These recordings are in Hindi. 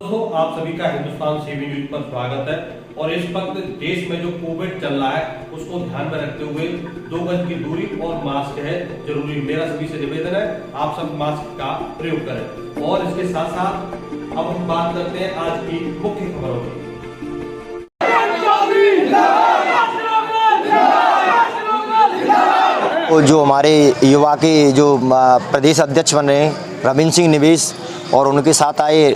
दोस्तों, आप सभी का हिंदुस्तान सीवी न्यूज पर स्वागत है। और इस वक्त देश में जो कोविड चल रहा है उसको ध्यान में रखते हुए 2 गज की दूरी और मास्क है जरूरी। मेरा सभी से निवेदन है, आप सब मास्क का प्रयोग करें। और इसके साथ साथ अब हम बात करते हैं आज की मुख्य खबरों की। जो हमारे युवा के जो प्रदेश अध्यक्ष बन रहे हैं रविंद्र सिंह निवेश और उनके साथ आए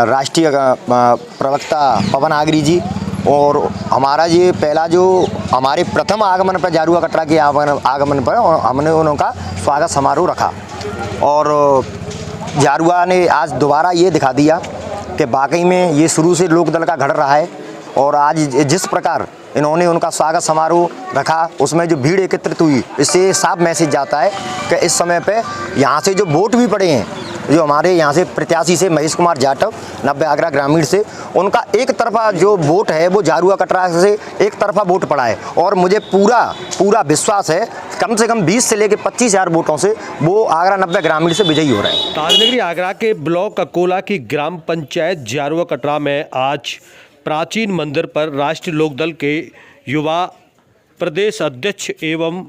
राष्ट्रीय प्रवक्ता पवन आगरी जी, और हमारा ये पहला जो हमारे प्रथम आगमन पर जारुआ कटरा के आगमन पर हमने उनका स्वागत समारोह रखा। और जारुआ ने आज दोबारा ये दिखा दिया कि वाकई में ये शुरू से लोकदल का गढ़ रहा है। और आज जिस प्रकार इन्होंने उनका स्वागत समारोह रखा उसमें जो भीड़ एकत्रित हुई, इससे साफ मैसेज जाता है कि इस समय पे यहाँ से जो वोट भी पड़े हैं, जो हमारे यहाँ से प्रत्याशी से महेश कुमार जाटव 90 आगरा ग्रामीण से, उनका एक तरफा जो वोट है वो जारुआ कटरा से एक तरफा वोट पड़ा है। और मुझे पूरा विश्वास है कम से कम 20 से लेकर 25,000 वोटों से वो आगरा 90 ग्रामीण से विजयी हो रहे हैं। ताजनगरी आगरा के ब्लॉक अकोला की ग्राम पंचायत जारुआ कटरा में आज प्राचीन मंदिर पर राष्ट्रीय लोकदल के युवा प्रदेश अध्यक्ष एवं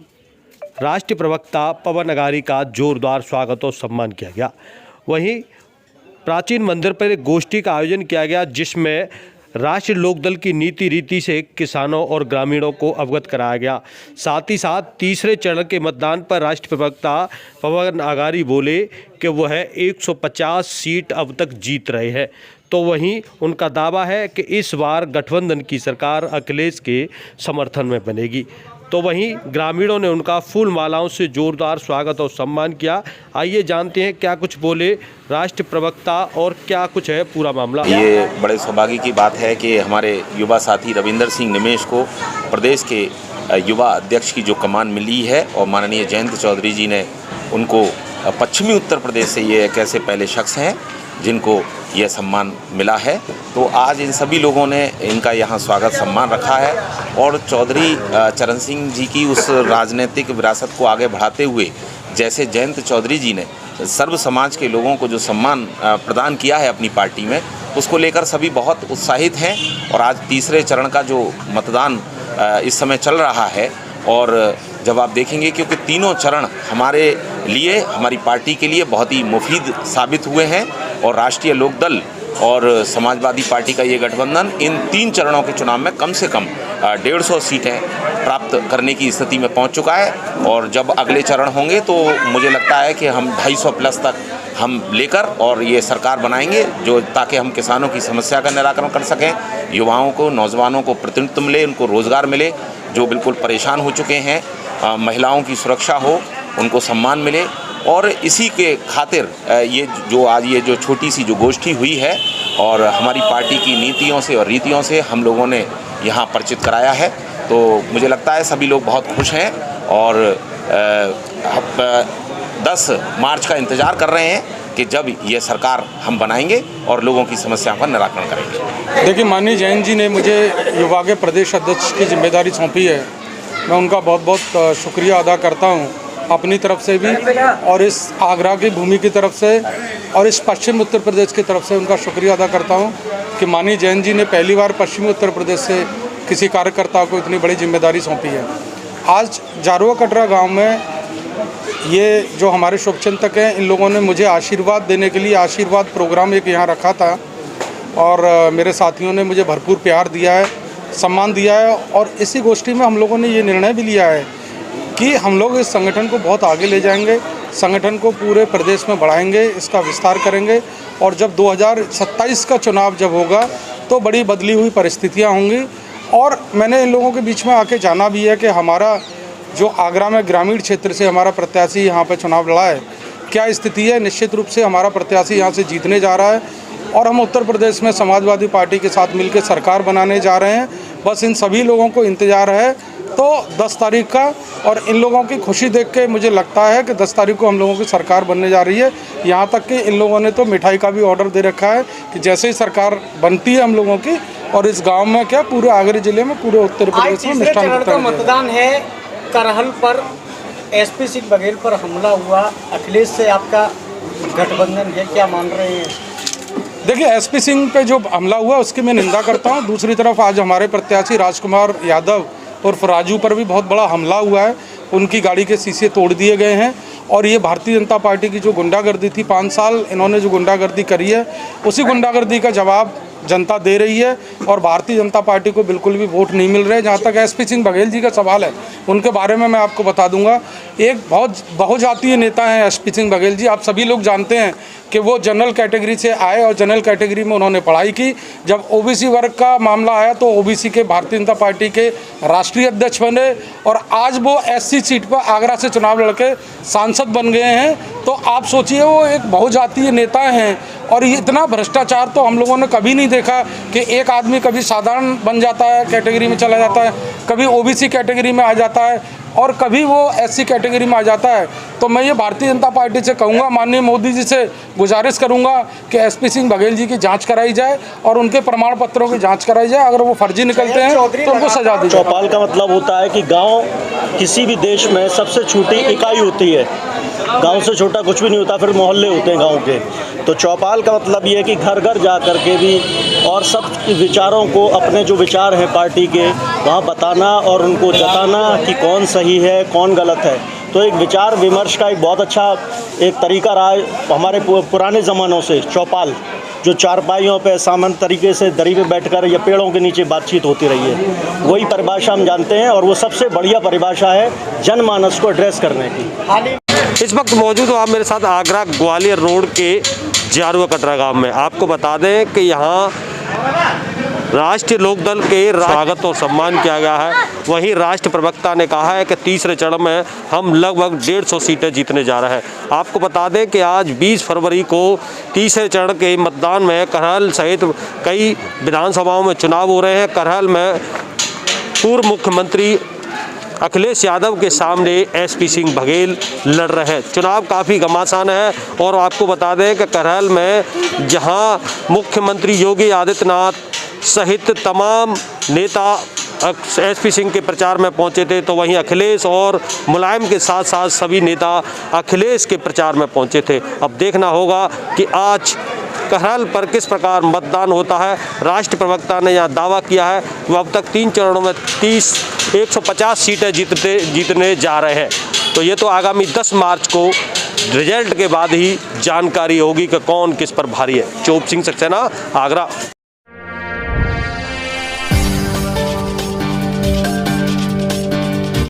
राष्ट्रीय प्रवक्ता पवन आगरी का जोरदार स्वागत और सम्मान किया गया। वहीं प्राचीन मंदिर पर एक गोष्ठी का आयोजन किया गया जिसमें राष्ट्रीय लोकदल की नीति रीति से किसानों और ग्रामीणों को अवगत कराया गया। साथ ही साथ तीसरे चरण के मतदान पर राष्ट्रीय प्रवक्ता पवन आगरी बोले कि वह 150 सीट अब तक जीत रहे हैं। तो वहीं उनका दावा है कि इस बार गठबंधन की सरकार अखिलेश के समर्थन में बनेगी। तो वहीं ग्रामीणों ने उनका फूल मालाओं से जोरदार स्वागत और सम्मान किया। आइए जानते हैं क्या कुछ बोले राष्ट्रीय प्रवक्ता और क्या कुछ है पूरा मामला। ये बड़े सौभाग्य की बात है कि हमारे युवा साथी रविंद्र सिंह निमेश को प्रदेश के युवा अध्यक्ष की जो कमान मिली है और माननीय जयंत चौधरी जी ने उनको पश्चिमी उत्तर प्रदेश से ये एक ऐसे पहले शख्स हैं जिनको यह सम्मान मिला है। तो आज इन सभी लोगों ने इनका यहाँ स्वागत सम्मान रखा है और चौधरी चरण सिंह जी की उस राजनीतिक विरासत को आगे बढ़ाते हुए जैसे जयंत चौधरी जी ने सर्व समाज के लोगों को जो सम्मान प्रदान किया है अपनी पार्टी में, उसको लेकर सभी बहुत उत्साहित हैं। और आज तीसरे चरण का जो मतदान इस समय चल रहा है, और जब आप देखेंगे क्योंकि तीनों चरण हमारे लिए, हमारी पार्टी के लिए बहुत ही मुफीद साबित हुए हैं और राष्ट्रीय लोकदल और समाजवादी पार्टी का ये गठबंधन इन 3 चरणों के चुनाव में कम से कम 150 सीटें प्राप्त करने की स्थिति में पहुंच चुका है। और जब अगले चरण होंगे तो मुझे लगता है कि हम 250 प्लस तक हम लेकर और ये सरकार बनाएंगे, जो ताकि हम किसानों की समस्या का निराकरण कर सकें, युवाओं को, नौजवानों को प्रतिनिधित्व मिले, उनको रोज़गार मिले जो बिल्कुल परेशान हो चुके हैं, महिलाओं की सुरक्षा हो, उनको सम्मान मिले। और इसी के खातिर ये जो आज ये जो छोटी सी जो गोष्ठी हुई है और हमारी पार्टी की नीतियों से और रीतियों से हम लोगों ने यहाँ परिचित कराया है। तो मुझे लगता है सभी लोग बहुत खुश हैं और 10 मार्च का इंतज़ार कर रहे हैं कि जब ये सरकार हम बनाएंगे और लोगों की समस्याओं का निराकरण करेंगे। देखिए, माननीय जैन जी ने मुझे युवा के प्रदेश अध्यक्ष की जिम्मेदारी सौंपी है। मैं उनका बहुत बहुत शुक्रिया अदा करता हूँ अपनी तरफ से भी, और इस आगरा की भूमि की तरफ से और इस पश्चिम उत्तर प्रदेश की तरफ से उनका शुक्रिया अदा करता हूँ कि माननीय जैन जी ने पहली बार पश्चिमी उत्तर प्रदेश से किसी कार्यकर्ता को इतनी बड़ी जिम्मेदारी सौंपी है। आज जारुआ कटरा गांव में ये जो हमारे शुभचिंतक हैं, इन लोगों ने मुझे आशीर्वाद देने के लिए आशीर्वाद प्रोग्राम एक यहाँ रखा था और मेरे साथियों ने मुझे भरपूर प्यार दिया है, सम्मान दिया है। और इसी गोष्ठी में हम लोगों ने ये निर्णय भी लिया है कि हम लोग इस संगठन को बहुत आगे ले जाएंगे, संगठन को पूरे प्रदेश में बढ़ाएंगे, इसका विस्तार करेंगे। और जब 2027 का चुनाव जब होगा तो बड़ी बदली हुई परिस्थितियां होंगी। और मैंने इन लोगों के बीच में आके जाना भी है कि हमारा जो आगरा में ग्रामीण क्षेत्र से हमारा प्रत्याशी यहाँ पर चुनाव लड़ा है, क्या स्थिति है। निश्चित रूप से हमारा प्रत्याशी यहाँ से जीतने जा रहा है और हम उत्तर प्रदेश में समाजवादी पार्टी के साथ मिलकर सरकार बनाने जा रहे हैं। बस इन सभी लोगों को इंतज़ार है तो 10 तारीख का, और इन लोगों की खुशी देख के मुझे लगता है कि 10 तारीख को हम लोगों की सरकार बनने जा रही है। यहाँ तक कि इन लोगों ने तो मिठाई का भी ऑर्डर दे रखा है कि जैसे ही सरकार बनती है हम लोगों की, और इस गांव में क्या पूरे आगरा जिले में, पूरे उत्तर प्रदेश में मिष्ठान मतदान है। करहल पर एसपी सिंह बघेल पर हमला हुआ, अखिलेश से आपका गठबंधन है, क्या मान रहे हैं? देखिए, एसपी सिंह पे जो हमला हुआ उसकी मैं निंदा करता हूँ। दूसरी तरफ आज हमारे प्रत्याशी राजकुमार यादव उर्फ राजू पर भी बहुत बड़ा हमला हुआ है। उनकी गाड़ी के शीशे तोड़ दिए गए हैं और ये भारतीय जनता पार्टी की जो गुंडागर्दी थी, 5 साल इन्होंने जो गुंडागर्दी करी है, उसी गुंडागर्दी का जवाब जनता दे रही है और भारतीय जनता पार्टी को बिल्कुल भी वोट नहीं मिल रहे। जहाँ तक एसपी सिंह बघेल जी का सवाल है, उनके बारे में मैं आपको बता दूंगा। एक बहुत बहुजातीय नेता हैं एसपी सिंह बघेल जी। आप सभी लोग जानते हैं कि वो जनरल कैटेगरी से आए और जनरल कैटेगरी में उन्होंने पढ़ाई की। जब ओबीसी वर्ग का मामला आया तो ओबीसी के भारतीय जनता पार्टी के राष्ट्रीय अध्यक्ष बने और आज वो एससी सीट पर आगरा से चुनाव लड़के सांसद बन गए हैं। तो आप सोचिए, वो एक बहुजातीय नेता हैं और ये इतना भ्रष्टाचार तो हम लोगों ने कभी नहीं देखा कि एक आदमी कभी साधारण बन जाता है, कैटेगरी में चला जाता है, कभी ओबीसी कैटेगरी में आ जाता है और कभी वो एससी कैटेगरी में आ जाता है। तो मैं ये भारतीय जनता पार्टी से कहूँगा, माननीय मोदी जी से गुजारिश करूँगा कि एसपी सिंह बघेल जी की जांच कराई जाए और उनके प्रमाण पत्रों की जांच कराई जाए। अगर वो फर्जी निकलते हैं तो उनको सजा दी जाए। चौपाल का मतलब होता है कि गांव किसी भी देश में सबसे छोटी इकाई होती है। गांव से छोटा कुछ भी नहीं होता, फिर मोहल्ले होते हैं गांव के। तो चौपाल का मतलब ये है कि घर घर जा कर के भी और सब विचारों को, अपने जो विचार हैं पार्टी के, वहाँ बताना और उनको जताना कि कौन सही है कौन गलत है। तो एक विचार विमर्श का एक बहुत अच्छा एक तरीका रहा है हमारे पुराने ज़मानों से। चौपाल जो चारपाइयों पे सामान्य तरीके से दरी पे बैठकर या पेड़ों के नीचे बातचीत होती रही है, वही परिभाषा हम जानते हैं और वो सबसे बढ़िया परिभाषा है जनमानस को एड्रेस करने की। इस वक्त मौजूद हो आप मेरे साथ आगरा ग्वालियर रोड के जारुआ कटरा गांव में। आपको बता दें कि यहाँ राष्ट्रीय लोकदल के स्वागत और सम्मान किया गया है। वहीं राष्ट्र प्रवक्ता ने कहा है कि तीसरे चरण में हम लगभग 150 सीटें जीतने जा रहे हैं। आपको बता दें कि आज 20 फरवरी को तीसरे चरण के मतदान में करहल सहित कई विधानसभाओं में चुनाव हो रहे हैं। करहल में पूर्व मुख्यमंत्री अखिलेश यादव के सामने एसपी सिंह बघेल लड़ रहे हैं। चुनाव काफ़ी घमासान है और आपको बता दें कि करहल में जहां मुख्यमंत्री योगी आदित्यनाथ सहित तमाम नेता एसपी सिंह के प्रचार में पहुंचे थे, तो वहीं अखिलेश और मुलायम के साथ साथ सभी नेता अखिलेश के प्रचार में पहुंचे थे। अब देखना होगा कि आज करहल पर किस प्रकार मतदान होता है। राष्ट्र प्रवक्ता ने यहां दावा किया है वो अब तक 3 चरणों में 150 सीटें जीतने जा रहे हैं। तो ये तो आगामी 10 मार्च को रिजल्ट के बाद ही जानकारी होगी कि कौन किस पर भारी है। चोप सिंह सक्सेना, आगरा।